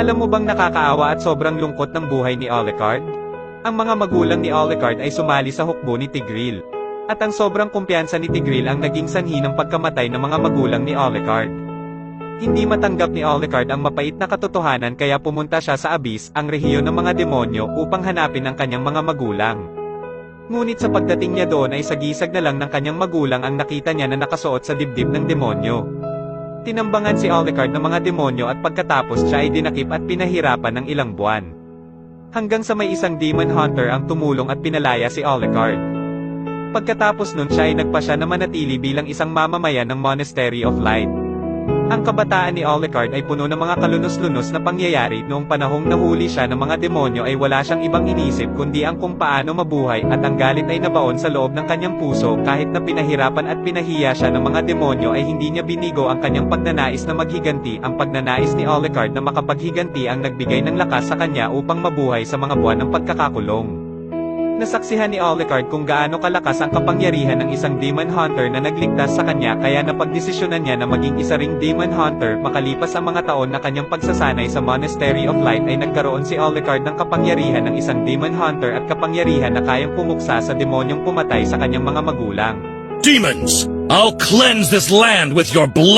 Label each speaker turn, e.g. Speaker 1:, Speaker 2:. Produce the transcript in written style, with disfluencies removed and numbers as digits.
Speaker 1: Alam mo bang nakakaawa at sobrang lungkot ng buhay ni Alucard? Ang mga magulang ni Alucard ay sumali sa hukbo ni Tigreal. At ang sobrang kumpiyansa ni Tigreal ang naging sanhi ng pagkamatay ng mga magulang ni Alucard. Hindi matanggap ni Alucard ang mapait na katotohanan kaya pumunta siya sa Abyss, ang rehiyon ng mga demonyo, upang hanapin ang kanyang mga magulang. Ngunit sa pagdating niya doon ay sagisag na lang ng kanyang magulang ang nakita niya na nakasuot sa dibdib ng demonyo. Tinambangan si Alucard ng mga demonyo at pagkatapos siya ay dinakip at pinahirapan ng ilang buwan. Hanggang sa may isang demon hunter ang tumulong at pinalaya si Alucard. Pagkatapos nun siya ay nagpasya na manatili bilang isang mamamayan ng Monastery of Light. Ang kabataan ni Alucard ay puno ng mga kalunos-lunos na pangyayari. Noong panahong nahuli siya ng mga demonyo ay wala siyang ibang inisip kundi ang kung paano mabuhay at ang galit ay nabaon sa loob ng kanyang puso. Kahit na pinahirapan at pinahiya siya ng mga demonyo ay hindi niya binigo ang kanyang pagnanais na maghiganti. Ang pagnanais ni Alucard na makapaghiganti ang nagbigay ng lakas sa kanya upang mabuhay sa mga buwan ng pagkakakulong. Nasaksihan ni Alucard kung gaano kalakas ang kapangyarihan ng isang demon hunter na nagligtas sa kanya kaya napagdesisyonan niya na maging isa ring demon hunter. Makalipas ang mga taon na kanyang pagsasanay sa Monastery of Light ay nagkaroon si Alucard ng kapangyarihan ng isang demon hunter at kapangyarihan na kayang pumuksa sa demonyong pumatay sa kanyang mga magulang.
Speaker 2: Demons, I'll cleanse this land with your blood!